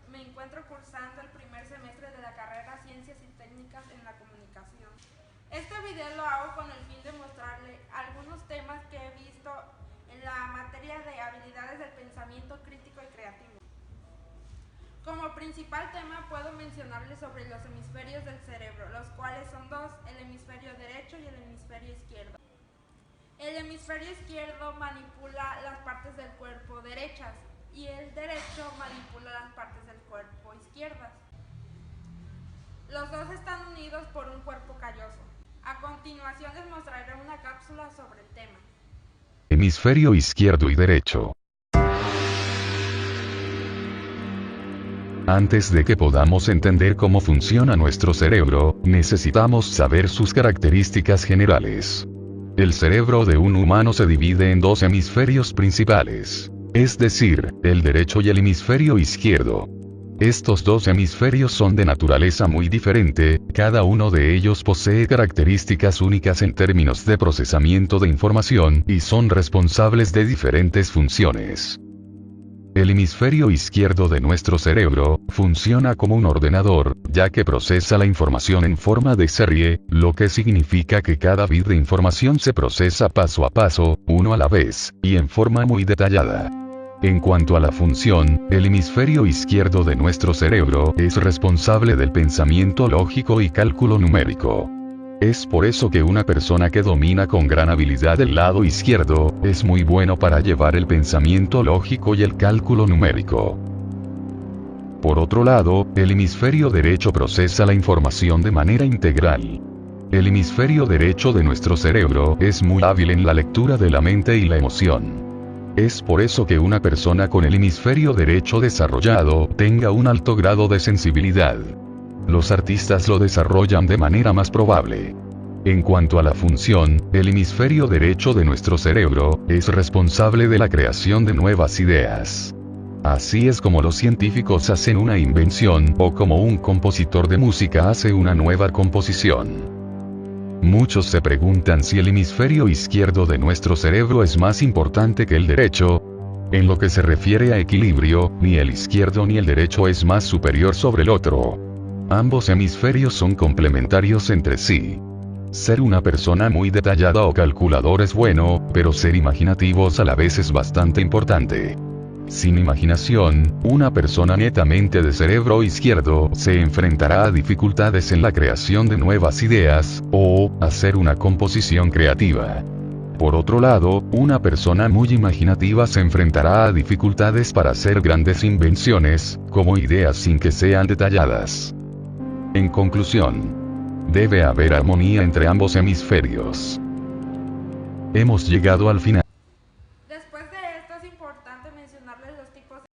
me encuentro cursando el primer semestre de la carrera Ciencias y Técnicas en la Comunicación. Este video lo hago con el fin de mostrarle algunos temas que he visto en la materia de habilidades del pensamiento crítico y creativo. Como principal tema puedo mencionarles sobre los hemisferios del cerebro, los cuales son dos, el hemisferio derecho y el hemisferio izquierdo. El hemisferio izquierdo manipula las partes del cuerpo derechas y el derecho manipula las partes del cuerpo izquierdas. Los dos están unidos por un cuerpo calloso. A continuación les mostraré una cápsula sobre el tema. Hemisferio izquierdo y derecho. Antes de que podamos entender cómo funciona nuestro cerebro, necesitamos saber sus características generales. El cerebro de un humano se divide en dos hemisferios principales, es decir, el derecho y el hemisferio izquierdo. Estos dos hemisferios son de naturaleza muy diferente, cada uno de ellos posee características únicas en términos de procesamiento de información y son responsables de diferentes funciones. El hemisferio izquierdo de nuestro cerebro funciona como un ordenador, ya que procesa la información en forma de serie, lo que significa que cada bit de información se procesa paso a paso, uno a la vez, y en forma muy detallada. En cuanto a la función, el hemisferio izquierdo de nuestro cerebro es responsable del pensamiento lógico y cálculo numérico. Es por eso que una persona que domina con gran habilidad el lado izquierdo, es muy bueno para llevar el pensamiento lógico y el cálculo numérico. Por otro lado, el hemisferio derecho procesa la información de manera integral. El hemisferio derecho de nuestro cerebro es muy hábil en la lectura de la mente y la emoción. Es por eso que una persona con el hemisferio derecho desarrollado tenga un alto grado de sensibilidad. Los artistas lo desarrollan de manera más probable. En cuanto a la función, el hemisferio derecho de nuestro cerebro es responsable de la creación de nuevas ideas. Así es como los científicos hacen una invención o como un compositor de música hace una nueva composición. Muchos se preguntan si el hemisferio izquierdo de nuestro cerebro es más importante que el derecho. En lo que se refiere a equilibrio, ni el izquierdo ni el derecho es más superior sobre el otro. Ambos hemisferios son complementarios entre sí. Ser una persona muy detallada o calculador es bueno, pero ser imaginativos a la vez es bastante importante. Sin imaginación, una persona netamente de cerebro izquierdo se enfrentará a dificultades en la creación de nuevas ideas, o hacer una composición creativa. Por otro lado, una persona muy imaginativa se enfrentará a dificultades para hacer grandes invenciones, como ideas sin que sean detalladas. En conclusión, debe haber armonía entre ambos hemisferios. Hemos llegado al final. Después de esto es importante mencionarles los tipos de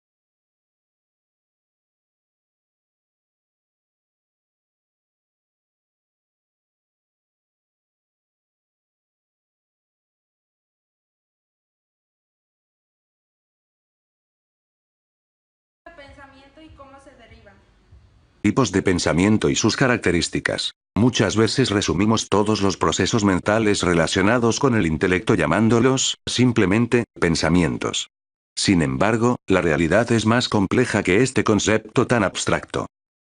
pensamiento y cómo se derivan. Tipos de pensamiento y sus características. Muchas veces resumimos todos los procesos mentales relacionados con el intelecto llamándolos, simplemente, pensamientos. Sin embargo, la realidad es más compleja que este concepto tan abstracto.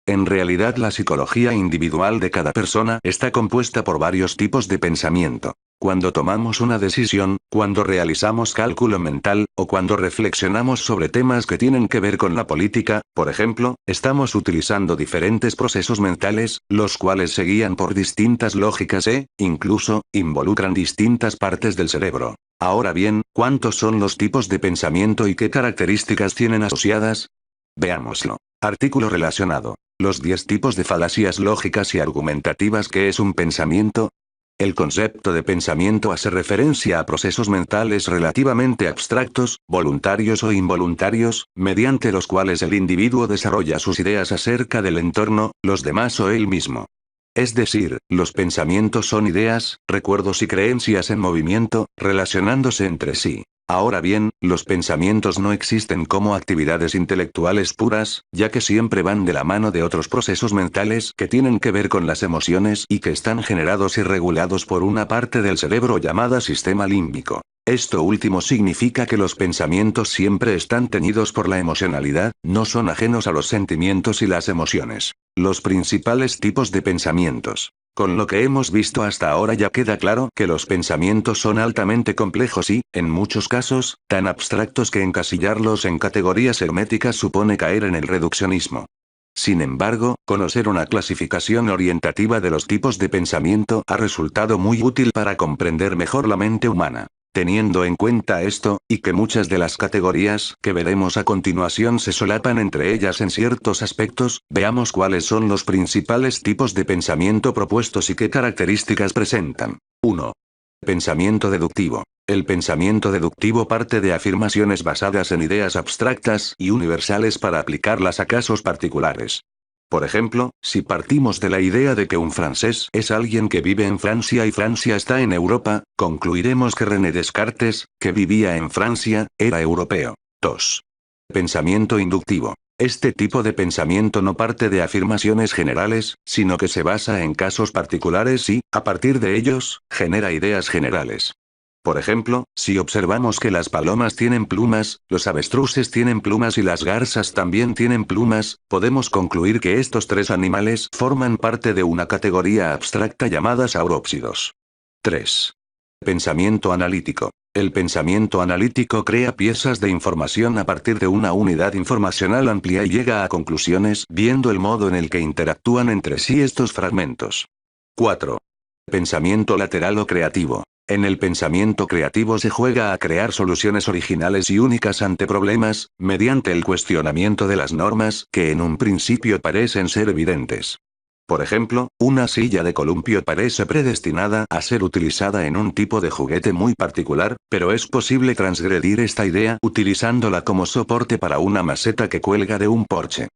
En realidad la psicología individual de cada persona está compuesta por varios tipos de pensamiento. Cuando tomamos una decisión, cuando realizamos cálculo mental, o cuando reflexionamos sobre temas que tienen que ver con la política, por ejemplo, estamos utilizando diferentes procesos mentales, los cuales se guían por distintas lógicas e, incluso, involucran distintas partes del cerebro. Ahora bien, ¿cuántos son los tipos de pensamiento y qué características tienen asociadas? Veámoslo. Artículo relacionado. Los 10 tipos de falacias lógicas y argumentativas que es un pensamiento. El concepto de pensamiento hace referencia a procesos mentales relativamente abstractos, voluntarios o involuntarios, mediante los cuales el individuo desarrolla sus ideas acerca del entorno, los demás o él mismo. Es decir, los pensamientos son ideas, recuerdos y creencias en movimiento, relacionándose entre sí. Ahora bien, los pensamientos no existen como actividades intelectuales puras, ya que siempre van de la mano de otros procesos mentales que tienen que ver con las emociones y que están generados y regulados por una parte del cerebro llamada sistema límbico. Esto último significa que los pensamientos siempre están teñidos por la emocionalidad, no son ajenos a los sentimientos y las emociones. Los principales tipos de pensamientos. Con lo que hemos visto hasta ahora ya queda claro que los pensamientos son altamente complejos y, en muchos casos, tan abstractos que encasillarlos en categorías herméticas supone caer en el reduccionismo. Sin embargo, conocer una clasificación orientativa de los tipos de pensamiento ha resultado muy útil para comprender mejor la mente humana. Teniendo en cuenta esto, y que muchas de las categorías que veremos a continuación se solapan entre ellas en ciertos aspectos, veamos cuáles son los principales tipos de pensamiento propuestos y qué características presentan. 1. Pensamiento deductivo. El pensamiento deductivo parte de afirmaciones basadas en ideas abstractas y universales para aplicarlas a casos particulares. Por ejemplo, si partimos de la idea de que un francés es alguien que vive en Francia y Francia está en Europa, concluiremos que René Descartes, que vivía en Francia, era europeo. 2. Pensamiento inductivo. Este tipo de pensamiento no parte de afirmaciones generales, sino que se basa en casos particulares y, a partir de ellos, genera ideas generales. Por ejemplo, si observamos que las palomas tienen plumas, los avestruces tienen plumas y las garzas también tienen plumas, podemos concluir que estos tres animales forman parte de una categoría abstracta llamada saurópsidos. 3. Pensamiento analítico. El pensamiento analítico crea piezas de información a partir de una unidad informacional amplia y llega a conclusiones viendo el modo en el que interactúan entre sí estos fragmentos. 4. Pensamiento lateral o creativo. En el pensamiento creativo se juega a crear soluciones originales y únicas ante problemas, mediante el cuestionamiento de las normas que en un principio parecen ser evidentes. Por ejemplo, una silla de columpio parece predestinada a ser utilizada en un tipo de juguete muy particular, pero es posible transgredir esta idea utilizándola como soporte para una maceta que cuelga de un porche.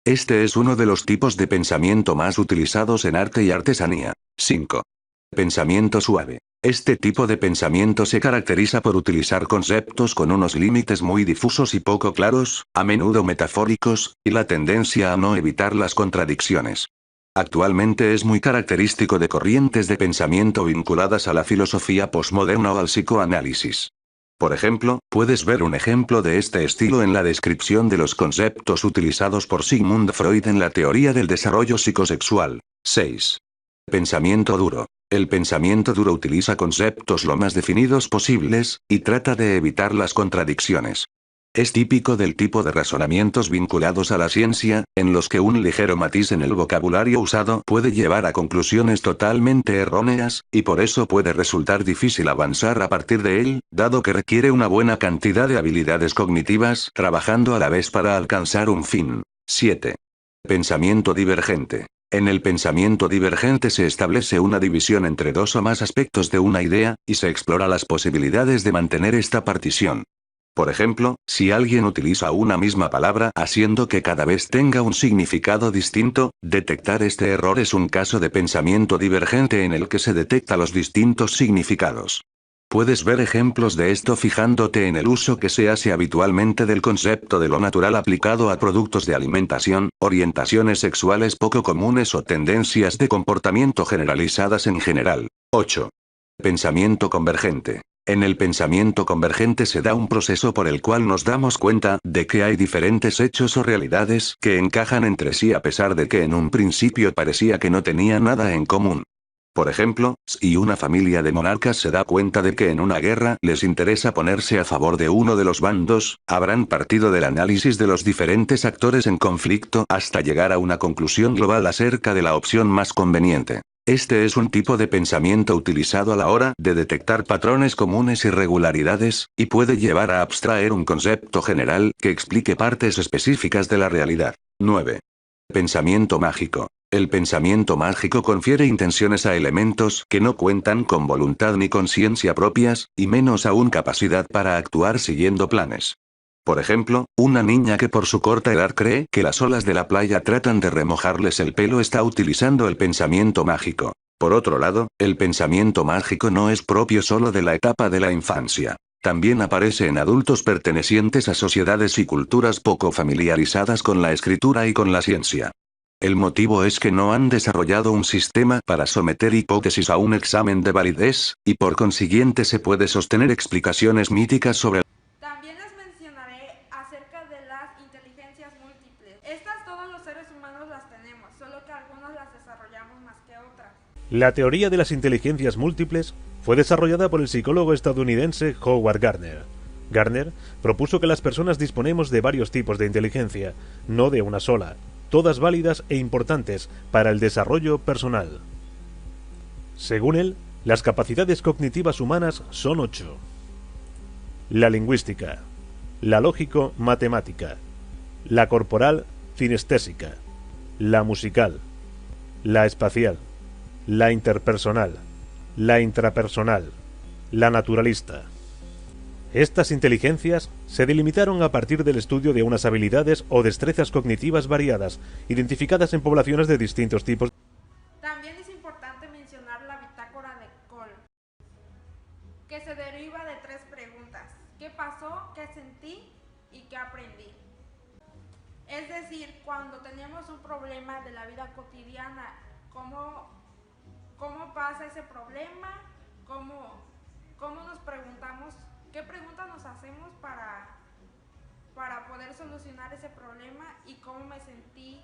Este es uno de los tipos de pensamiento más utilizados en arte y artesanía. 5. Pensamiento suave. Este tipo de pensamiento se caracteriza por utilizar conceptos con unos límites muy difusos y poco claros, a menudo metafóricos, y la tendencia a no evitar las contradicciones. Actualmente es muy característico de corrientes de pensamiento vinculadas a la filosofía posmoderna o al psicoanálisis. Por ejemplo, puedes ver un ejemplo de este estilo en la descripción de los conceptos utilizados por Sigmund Freud en la teoría del desarrollo psicosexual. 6. Pensamiento duro. El pensamiento duro utiliza conceptos lo más definidos posibles, y trata de evitar las contradicciones. Es típico del tipo de razonamientos vinculados a la ciencia, en los que un ligero matiz en el vocabulario usado puede llevar a conclusiones totalmente erróneas, y por eso puede resultar difícil avanzar a partir de él, dado que requiere una buena cantidad de habilidades cognitivas, trabajando a la vez para alcanzar un fin. 7. Pensamiento divergente. En el pensamiento divergente se establece una división entre dos o más aspectos de una idea, y se explora las posibilidades de mantener esta partición. Por ejemplo, si alguien utiliza una misma palabra haciendo que cada vez tenga un significado distinto, detectar este error es un caso de pensamiento divergente en el que se detecta los distintos significados. Puedes ver ejemplos de esto fijándote en el uso que se hace habitualmente del concepto de lo natural aplicado a productos de alimentación, orientaciones sexuales poco comunes o tendencias de comportamiento generalizadas en general. 8. Pensamiento convergente. En el pensamiento convergente se da un proceso por el cual nos damos cuenta de que hay diferentes hechos o realidades que encajan entre sí a pesar de que en un principio parecía que no tenían nada en común. Por ejemplo, si una familia de monarcas se da cuenta de que en una guerra les interesa ponerse a favor de uno de los bandos, habrán partido del análisis de los diferentes actores en conflicto hasta llegar a una conclusión global acerca de la opción más conveniente. Este es un tipo de pensamiento utilizado a la hora de detectar patrones comunes y regularidades, y puede llevar a abstraer un concepto general que explique partes específicas de la realidad. 9. Pensamiento mágico. El pensamiento mágico confiere intenciones a elementos que no cuentan con voluntad ni conciencia propias, y menos aún capacidad para actuar siguiendo planes. Por ejemplo, una niña que por su corta edad cree que las olas de la playa tratan de remojarles el pelo está utilizando el pensamiento mágico. Por otro lado, el pensamiento mágico no es propio solo de la etapa de la infancia. También aparece en adultos pertenecientes a sociedades y culturas poco familiarizadas con la escritura y con la ciencia. El motivo es que no han desarrollado un sistema para someter hipótesis a un examen de validez, y por consiguiente se puede sostener explicaciones míticas sobre. También les mencionaré acerca de las inteligencias múltiples. Estas todos los seres humanos las tenemos, solo que algunas las desarrollamos más que otras. La teoría de las inteligencias múltiples fue desarrollada por el psicólogo estadounidense Howard Gardner. Gardner propuso que las personas disponemos de varios tipos de inteligencia, no de una sola, todas válidas e importantes para el desarrollo personal. Según él, las capacidades cognitivas humanas son 8. La lingüística, la lógico-matemática, la corporal cinestésica, la musical, la espacial, la interpersonal, la intrapersonal, la naturalista. Estas inteligencias se delimitaron a partir del estudio de unas habilidades o destrezas cognitivas variadas, identificadas en poblaciones de distintos tipos. También es importante mencionar la bitácora de Cole, que se deriva de 3 preguntas: ¿qué pasó?, ¿qué sentí? y ¿qué aprendí? Es decir, cuando tenemos un problema de la vida cotidiana, ¿cómo pasa ese problema? ¿Cómo nos preguntamos? ¿Qué preguntas nos hacemos para poder solucionar ese problema? ¿Y cómo me sentí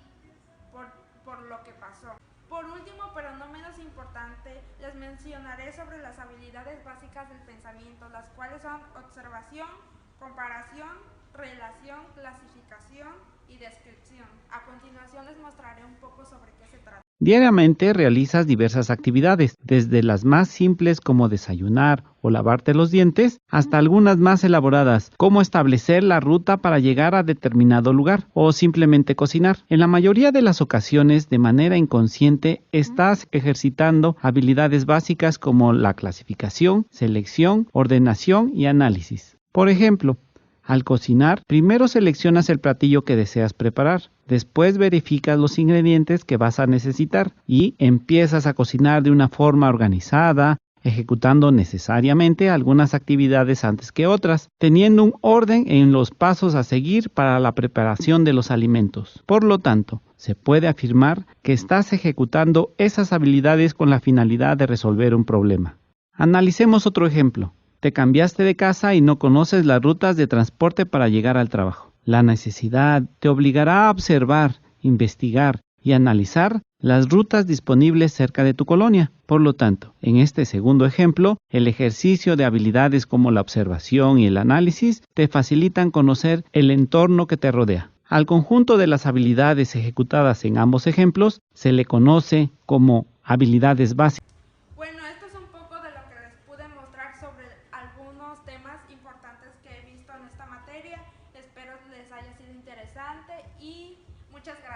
por lo que pasó? Por último, pero no menos importante, les mencionaré sobre las habilidades básicas del pensamiento, las cuales son observación, comparación, relación, clasificación y descripción. A continuación les mostraré un poco sobre qué se trata. Diariamente realizas diversas actividades, desde las más simples como desayunar o lavarte los dientes, hasta algunas más elaboradas, como establecer la ruta para llegar a determinado lugar o simplemente cocinar. En la mayoría de las ocasiones, de manera inconsciente, estás ejercitando habilidades básicas como la clasificación, selección, ordenación y análisis. Por ejemplo, al cocinar, primero seleccionas el platillo que deseas preparar, después verificas los ingredientes que vas a necesitar y empiezas a cocinar de una forma organizada, ejecutando necesariamente algunas actividades antes que otras, teniendo un orden en los pasos a seguir para la preparación de los alimentos. Por lo tanto, se puede afirmar que estás ejecutando esas habilidades con la finalidad de resolver un problema. Analicemos otro ejemplo. Te cambiaste de casa y no conoces las rutas de transporte para llegar al trabajo. La necesidad te obligará a observar, investigar y analizar las rutas disponibles cerca de tu colonia. Por lo tanto, en este segundo ejemplo, el ejercicio de habilidades como la observación y el análisis te facilitan conocer el entorno que te rodea. Al conjunto de las habilidades ejecutadas en ambos ejemplos se le conoce como habilidades básicas. Bueno, esto es un poco de lo que les pude mostrar sobre algunos temas importantes que he visto en esta materia. Espero les haya sido interesante y muchas gracias.